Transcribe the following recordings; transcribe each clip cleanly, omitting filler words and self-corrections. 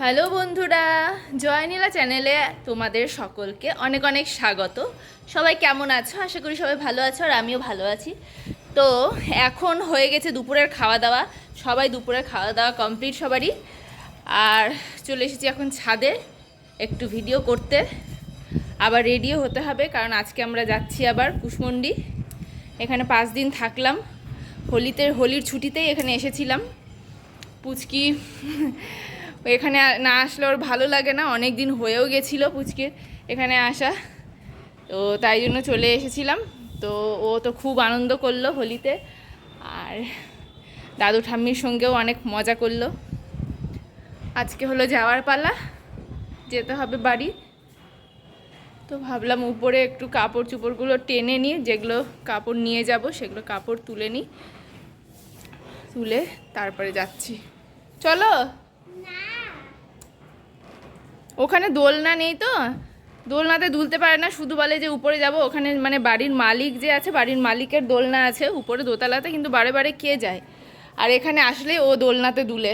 Hello বন্ধুরা, জয়নীলা চ্যানেলে তোমাদের সকলকে অনেক অনেক স্বাগত। সবাই কেমন আছো? আশা করি সবাই ভালো আছো, আর আমিও ভালো আছি। তো এখন হয়ে গেছে দুপুরের খাওয়া দাওয়া, সবাই দুপুরের খাওয়া দাওয়া কমপ্লিট সবারই। আর চলে এসেছি এখন ছাদে একটু ভিডিও করতে, আবার রেডিও হতে হবে কারণ আজকে আমরা যাচ্ছি আবার কুশমন্ডি। এখানে 5 দিন থাকলাম, হোলির ছুটিতেই এখানে এসেছিলাম। পুচকি এখানে না আসলে ওর ভালো লাগে না, অনেক দিন হয়েও গেছিলো পুচকির এখানে আসা, তো তাই জন্য চলে এসেছিলাম। তো ও তো খুব আনন্দ করলো হোলিতে, আর দাদু ঠাম্মির সঙ্গেও অনেক মজা করলো। আজকে হলো যাওয়ার পালা, যেতে হবে বাড়ি। তো ভাবলাম উপরে একটু কাপড় চোপড়গুলো টেনে নিই, যেগুলো কাপড় নিয়ে যাব সেগুলো কাপড় তুলে নিই, তুলে তারপরে যাচ্ছি। চলো। ওখানে দোলনা নেই তো, দোলনাতে দুলতে পারে না, শুধু বলে যে উপরে যাব। ওখানে মানে বাড়ির মালিক যে আছে, বাড়ির মালিকের দোলনা আছে উপরে দোতলাতে, কিন্তু বারে বারে কে যায়। আর এখানে আসলে ও দোলনাতে দুলে,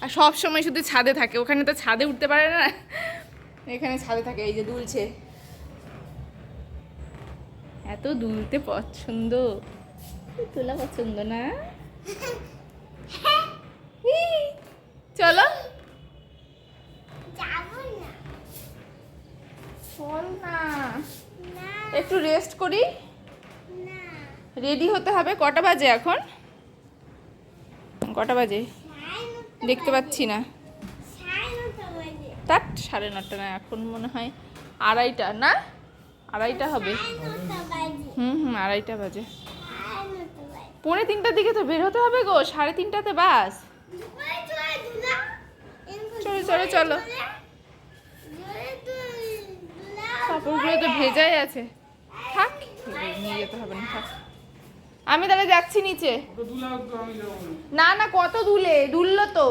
আর সব সময় শুধু ছাদে থাকে। ওখানে তো ছাদে উঠতে পারে না, এখানে ছাদে থাকে। এই যে দুলছে, এত দুলতে পছন্দ। তোলা পছন্দ না? চলো চল না, একটু রেস্ট করি, রেডি হতে হবে। কটা বাজে এখন? কটা বাজে দেখতে পাচ্ছি না। তার 9:30 না, এখন মনে হয় 2:30 না, 2:30 হবে। আড়াইটা বাজে। 2:45 দিকে তো বের হতে হবে গো, 3:30 বাস। চলো চলো চলো, কাপড়গুলো তো ভেজাই আছে, থাক, নিয়ে যেতে হবে না, থাক। আমি তাহলে যাচ্ছি নিচে। না না, কত দুললো তো,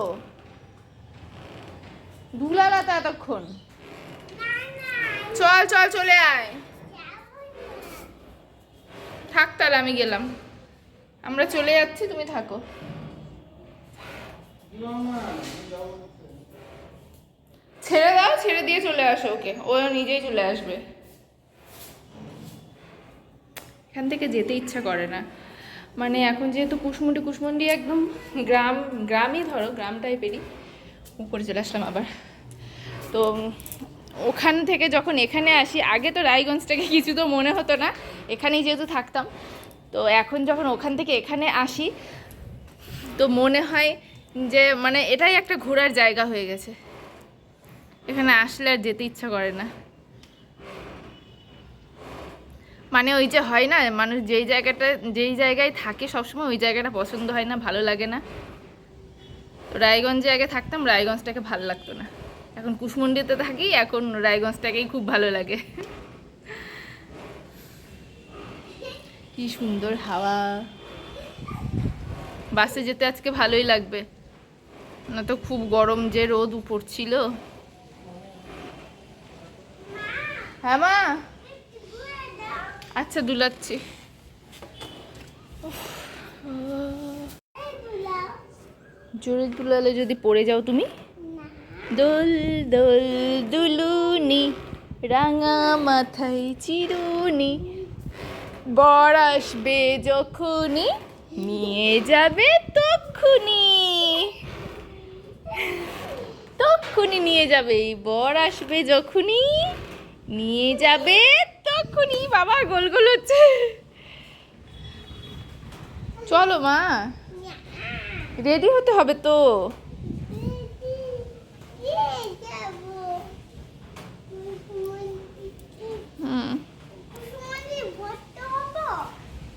দুলালা তো এতক্ষণ। চল চল, চলে আয়, থাক তাহলে আমি গেলাম। আমরা চলে যাচ্ছি, তুমি থাকো। ছেড়ে দাও, ছেড়ে দিয়ে চলে আসো ওকে, ও নিজেই চলে আসবে। এখান থেকে যেতে ইচ্ছা করে না, মানে এখন যেহেতু কুশমন্ডি একদম গ্রামই, ধরো গ্রাম টাইপেরই। উপরে চলে আসলাম আবার। তো ওখান থেকে যখন এখানে আসি, আগে তো রায়গঞ্জটাকে কিছু তো মনে হতো না, এখানেই যেহেতু থাকতাম। তো এখন যখন ওখান থেকে এখানে আসি, তো মনে হয় যে মানে এটাই একটা ঘোরার জায়গা হয়ে গেছে। এখানে আসলে আর যেতে ইচ্ছা করে না। মানে ওই যে হয় না, মানুষ যেই জায়গায় থাকে সবসময় ওই জায়গাটা পছন্দ হয় না, ভালো লাগে না। তো রায়গঞ্জে আগে থাকতাম, রায়গঞ্জটাকে ভালো লাগতো না। এখন কুশমন্ডিতে থাকি, এখন রায়গঞ্জটাকেই খুব ভালো লাগে। কি সুন্দর হাওয়া, বাসে যেতে আজকে ভালোই লাগবে, না তো খুব গরম যে রোদ পড়ছিল। হ্যাঁ মা, আচ্ছা দুলাচ্ছি। জোরে দুলালে যদি পড়ে যাও তুমি। দোল দোল দুলুনি, রাঙা মাথায় চিরুনি, বর আসবে যখনই, নিয়ে যাবে তক্ষুনি। তক্ষুনি নিয়ে যাবে, বর আসবে যখনই, নিয়ে যাবে তক্ষুনি। বাবা গোল গোল হচ্ছে। চলো মা, রেডি হতে হবে তো।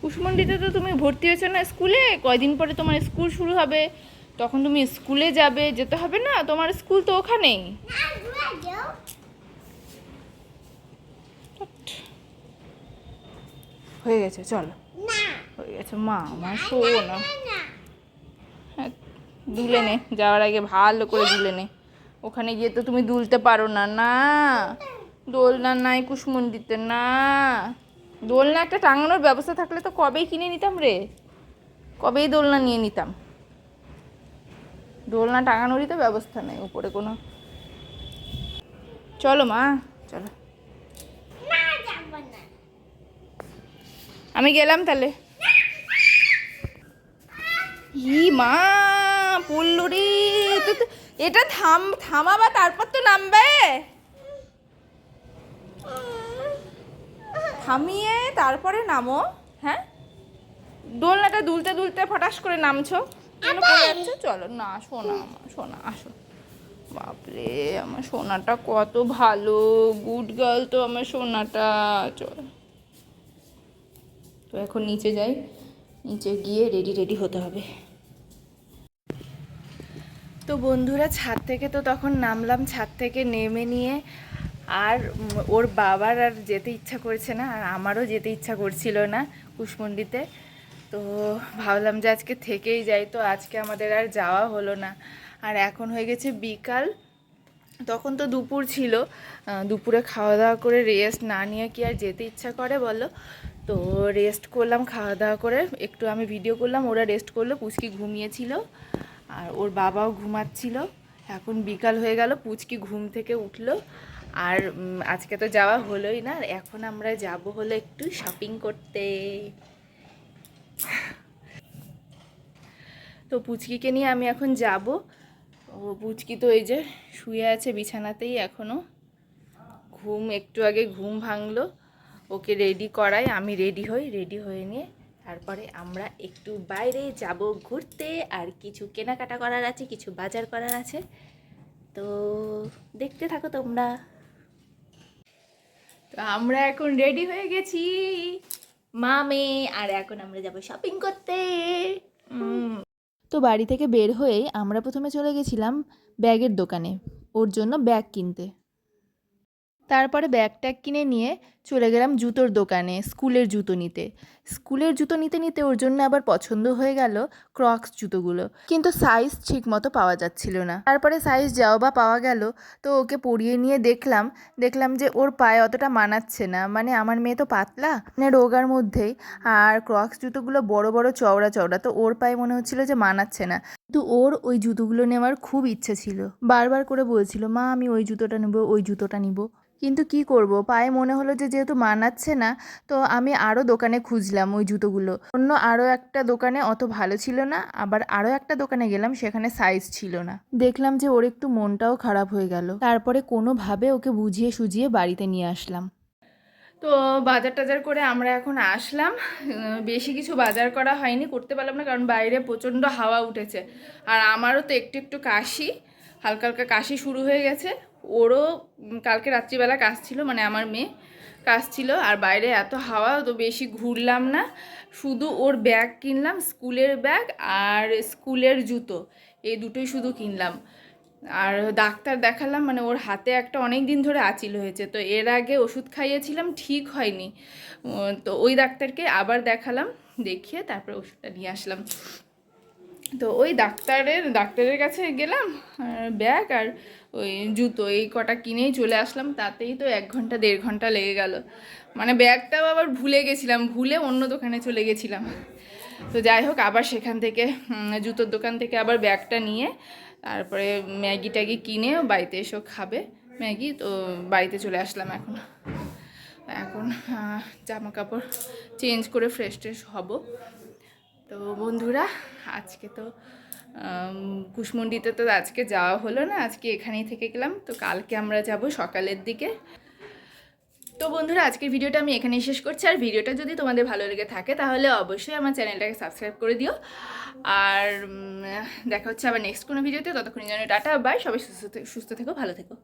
কুশমন্ডিতে তো তুমি ভর্তি হয়েছো না স্কুলে, কয়দিন পরে তোমার স্কুল শুরু হবে, তখন তুমি স্কুলে যাবে, যেতে হবে না? তোমার স্কুল তো ওখানেই। হয়ে গেছে, চলো, হয়ে গেছে। মা আমার শোনো, হ্যাঁ দুলে নে, যাওয়ার আগে ভালো করে দুলে নে। ওখানে গিয়ে তো তুমি দুলতে পারো না, না দোলনা নাই কুশমন্ডিতে, না দোলনা একটা টাঙানোর ব্যবস্থা থাকলে তো কবেই কিনে নিতাম রে, কবেই দোলনা নিয়ে নিতাম। দোলনা টাঙানোরই তো ব্যবস্থা নেই, উপরে কোনো চলো মা, চলো। আমি গেলাম তাহলে। ই মা, পড়লো রে। এটা থামাবা, তারপর তো নামবে। থামিয়ে তারপরে নামো। হ্যাঁ, দোলনাটা দুলতে দুলতে ফটাস করে নামছো, কেন পড়ে যাচ্ছ? চলো না, সোনা আমার সোনা, আসো। বাপরে, আমার সোনাটা কত ভালো, গুড গার্ল তো আমার সোনাটা। চল, তো এখন নিচে যাই, নিচে গিয়ে রেডি হতে হবে। তো বন্ধুরা, ছাদ থেকে তো তখন নামলাম, ছাদ থেকে নেমে নিয়ে আর ওর বাবার আর যেতে ইচ্ছা করছে না, আর আমারও যেতে ইচ্ছা করছিল না কুশমন্ডিতে। তো ভাবলাম যে আজকে থেকেই যাই, তো আজকে আমাদের আর যাওয়া হলো না। আর এখন হয়ে গেছে বিকাল, তখন তো দুপুর ছিল। দুপুরে খাওয়া দাওয়া করে রেস্ট না নিয়ে কি আর যেতে ইচ্ছা করে বলো? তো রেস্ট করলাম, খাওয়া দাওয়া করে একটু আমি ভিডিও করলাম, ওরা রেস্ট করলো, পুচকি ঘুমিয়েছিল আর ওর বাবাও ঘুমাচ্ছিল। এখন বিকাল হয়ে গেল, পুচকি ঘুম থেকে উঠলো, আর আজকে তো যাওয়া হলোই না। এখন আমরা যাব হলো একটু শপিং করতে। তো পুচকিকে নিয়ে আমি এখন যাব। ও পুচকি তো এই যে শুয়ে আছে বিছানাতেই এখনও, ঘুম একটু আগে ঘুম ভাঙলো। ওকে রেডি করাই, আমি রেডি হই, রেডি হয়ে নিয়ে তারপরে আমরা একটু বাইরে যাব ঘুরতে, আর কিছু কেনাকাটা করার আছে, কিছু বাজার করার আছে। তো দেখতে থাকো তোমরা। তো আমরা এখন রেডি হয়ে গেছি মা মেয়ে, আর এখন আমরা যাব শপিং করতে। তো বাড়ি থেকে বের হয়েই আমরা প্রথমে চলে গেছিলাম ব্যাগের দোকানে, ওর জন্য ব্যাগ কিনতে। তারপরে ব্যাগ ট্যাগ কিনে নিয়ে চলে গেলাম জুতোর দোকানে, স্কুলের জুতো নিতে। স্কুলের জুতো নিতে নিতে ওর জন্য আবার পছন্দ হয়ে গেল ক্রক্স জুতোগুলো, কিন্তু সাইজ ঠিক মতো পাওয়া যাচ্ছিল না। তারপরে সাইজ যাও বা পাওয়া গেল, তো ওকে পরিয়ে নিয়ে দেখলাম যে ওর পায়ে অতটা মানাচ্ছে না। মানে আমার মেয়ে তো পাতলা, মানে রোগার মধ্যেই, আর ক্রক্স জুতোগুলো বড় বড় চওড়া চওড়া, তো ওর পায়ে মনে হচ্ছিল যে মানাচ্ছে না। কিন্তু ওর ওই জুতোগুলো নেওয়ার খুব ইচ্ছে ছিল, বারবার করে বলছিল মা আমি ওই জুতোটা নেবো, ওই জুতোটা নিব। কিন্তু কি করব, পায়ে মনে হলো যে যেহেতু মানাচ্ছে না, তো আমি আরও দোকানে খুঁজলাম ওই জুতোগুলো। অন্য আরও একটা দোকানে অত ভালো ছিল না, আবার আরও একটা দোকানে গেলাম, সেখানে সাইজ ছিল না। দেখলাম যে ওর একটু মনটাও খারাপ হয়ে গেল। তারপরে কোনোভাবে ওকে বুঝিয়ে সুঝিয়ে বাড়িতে নিয়ে আসলাম। তো বাজার টাজার করে আমরা এখন আসলাম। বেশি কিছু বাজার করা হয়নি, করতে পারলাম না, কারণ বাইরে প্রচণ্ড হাওয়া উঠেছে। আর আমারও তো একটু একটু কাশি, হালকা হালকা কাশি শুরু হয়ে গেছে। ওরও কালকে রাত্রিবেলা কাশ ছিল, মানে আমার মেয়ে কাশ ছিল। আর বাইরে এত হাওয়া, তো বেশি ঘুরলাম না, শুধু ওর ব্যাগ কিনলাম, স্কুলের ব্যাগ আর স্কুলের জুতো, এই দুটোই শুধু কিনলাম। আর ডাক্তার দেখালাম, মানে ওর হাতে একটা অনেক দিন ধরে আঁচিল হয়েছে, তো এর আগে ওষুধ খাইয়েছিলাম, ঠিক হয়নি। তো ওই ডাক্তারকে আবার দেখালাম, দেখিয়ে তারপরে ওষুধটা নিয়ে আসলাম। তো ওই ডাক্তারের কাছে গেলাম, ব্যাগ আর ওই জুতো এই কটা কিনেই চলে আসলাম। তাতেই তো 1 ঘন্টা 1.5 ঘন্টা লেগে গেল। মানে ব্যাগটাও আবার ভুলে গেছিলাম, ভুলে অন্য দোকানে চলে গেছিলাম। তো যাই হোক, আবার সেখান থেকে জুতোর দোকান থেকে আবার ব্যাগটা নিয়ে তারপরে ম্যাগি ট্যাগি কিনে বাড়িতে এসেও খাবে ম্যাগি, তো বাড়িতে চলে আসলাম। এখন জামা কাপড় চেঞ্জ করে ফ্রেশ ট্রেশ হব। তো বন্ধুরা, আজকে তো কুশমন্ডিতে তো আজকে যাওয়া হলো না, আজকে এখানেই থেকে গেলাম। তো কালকে আমরা যাব সকালের দিকে। তো বন্ধুরা, আজকের ভিডিওটা আমি এখানেই শেষ করছি। আর ভিডিওটা যদি তোমাদের ভালো লেগে থাকে তাহলে অবশ্যই আমার চ্যানেলটাকে সাবস্ক্রাইব করে দিও। আর দেখা হচ্ছে আবার নেক্সট কোনো ভিডিওতে। ততক্ষণের জন্য টাটা, বাই। সবাই সুস্থ থেকো, ভালো থেকো।